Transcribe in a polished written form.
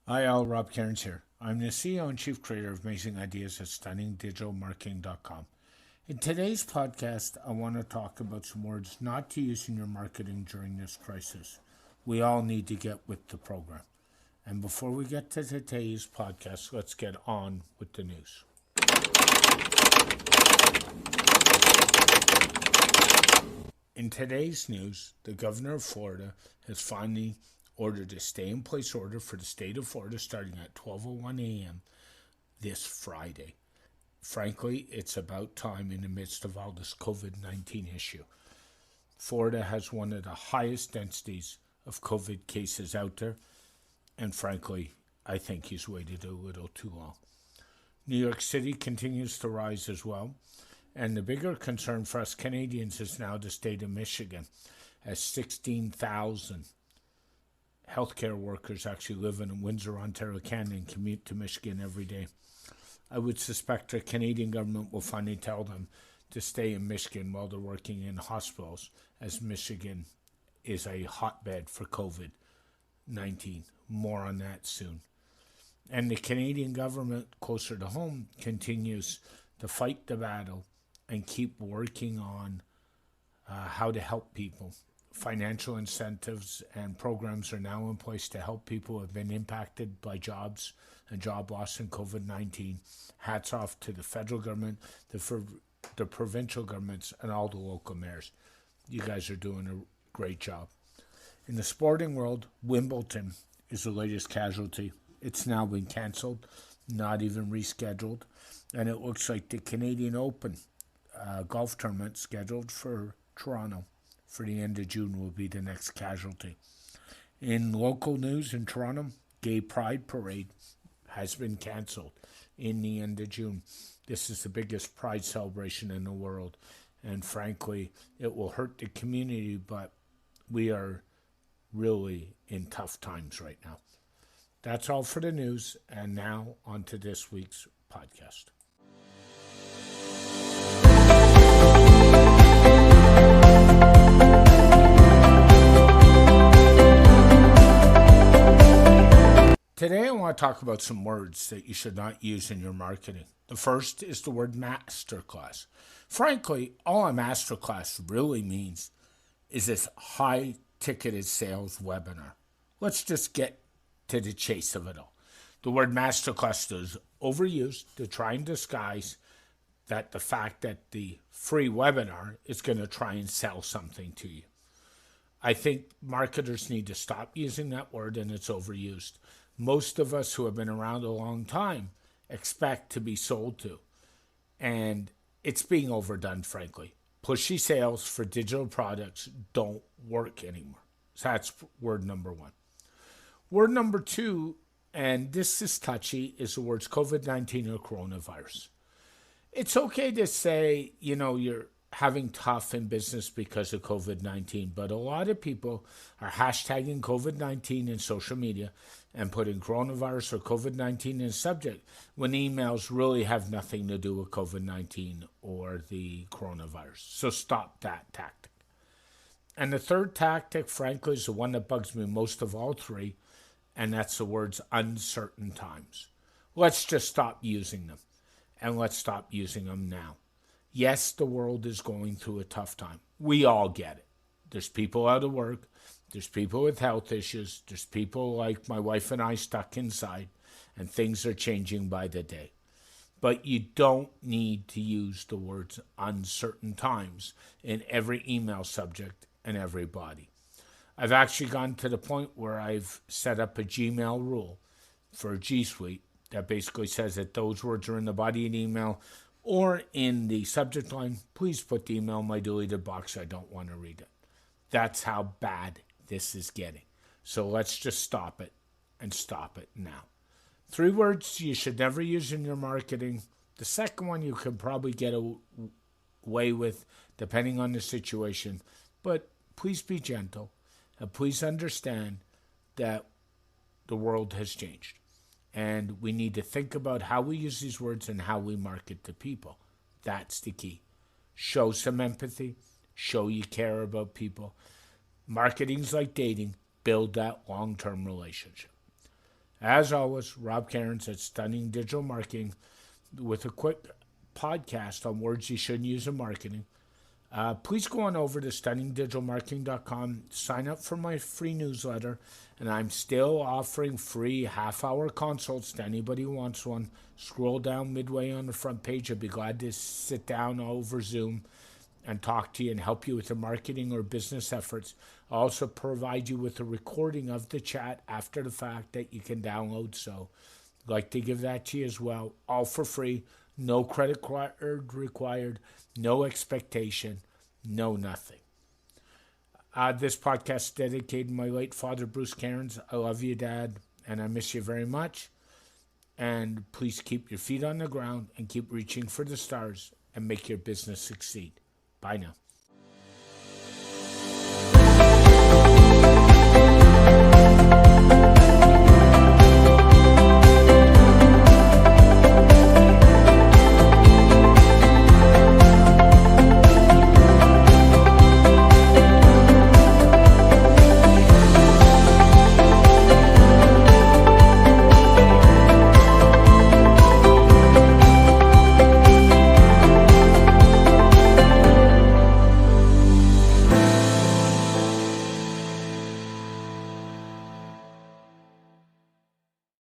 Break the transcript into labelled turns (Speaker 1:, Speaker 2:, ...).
Speaker 1: Hi, all. Rob Cairns here. I'm the CEO and Chief Creator of Amazing Ideas at StunningDigitalMarketing.com. In today's podcast, I want to talk about some words not to use in your marketing during this crisis. We all need to get with the program. And before we get to today's podcast, let's get on with the news. In today's news, the governor of Florida has finally ordered a stay-in-place order for the state of Florida starting at 12:01 a.m. this Friday. Frankly, it's about time in the midst of all this COVID-19 issue. Florida has one of the highest densities of COVID cases out there, and frankly, I think he's waited a little too long. New York City continues to rise as well, and the bigger concern for us Canadians is now the state of Michigan, as 16,000 healthcare workers actually live in Windsor, Ontario, Canada, and commute to Michigan every day. I would suspect the Canadian government will finally tell them to stay in Michigan while they're working in hospitals, as Michigan is a hotbed for COVID-19. More on that soon. And the Canadian government, closer to home, continues to fight the battle and keep working on how to help people. Financial incentives and programs are now in place to help people who have been impacted by jobs and job loss in COVID-19. Hats off to the federal government, the provincial governments, and all the local mayors. You guys are doing a great job. In the sporting world, Wimbledon is the latest casualty. It's now been cancelled, not even rescheduled. And it looks like the Canadian Open golf tournament scheduled for Toronto for the end of June will be the next casualty. In local news in Toronto, Gay Pride Parade has been cancelled in the end of June. This is the biggest pride celebration in the world, and frankly, it will hurt the community, but we are really in tough times right now. That's all for the news, and now on to this week's podcast. Today I want to talk about some words that you should not use in your marketing. The first is the word masterclass. Frankly, all a masterclass really means is this high-ticketed sales webinar. Let's just get to the chase of it all. The word masterclass is overused to try and disguise that the fact that the free webinar is going to try and sell something to you. I think marketers need to stop using that word, and it's overused. Most of us who have been around a long time expect to be sold to, and it's being overdone, frankly. Pushy sales for digital products don't work anymore. So that's word number one. Word number two, and this is touchy, is the words COVID-19 or coronavirus. It's okay to say, you're having tough in business because of COVID-19, but a lot of people are hashtagging COVID-19 in social media and putting coronavirus or COVID-19 in subject when emails really have nothing to do with COVID-19 or the coronavirus. So stop that tactic. And the third tactic, frankly, is the one that bugs me most of all three, and that's the words uncertain times. Let's just stop using them, and let's stop using them now. Yes, the world is going through a tough time. We all get it. There's people out of work. There's people with health issues. There's people like my wife and I stuck inside, and things are changing by the day. But you don't need to use the words uncertain times in every email subject and every body. I've actually gone to the point where I've set up a Gmail rule for G Suite that basically says that those words are in the body of the email or in the subject line. Please put the email in my deleted box. I don't want to read it. That's how bad this is getting. So let's just stop it, and stop it now. 3 words you should never use in your marketing. The second one you can probably get away with depending on the situation. But please be gentle, and please understand that the world has changed. And we need to think about how we use these words and how we market to people. That's the key. Show some empathy. Show you care about people. Marketing's like dating. Build that long-term relationship. As always, Rob Cairns at Stunning Digital Marketing with a quick podcast on words you shouldn't use in marketing. Please go on over to stunningdigitalmarketing.com, sign up for my free newsletter, and I'm still offering free half-hour consults to anybody who wants one. Scroll down midway on the front page. I'd be glad to sit down over Zoom and talk to you and help you with your marketing or business efforts. I also provide you with a recording of the chat after the fact that you can download. So I'd like to give that to you as well, all for free. No credit card required, no expectation, no nothing. This podcast is dedicated to my late father, Bruce Cairns. I love you, Dad, and I miss you very much. And please keep your feet on the ground and keep reaching for the stars and make your business succeed. Bye now.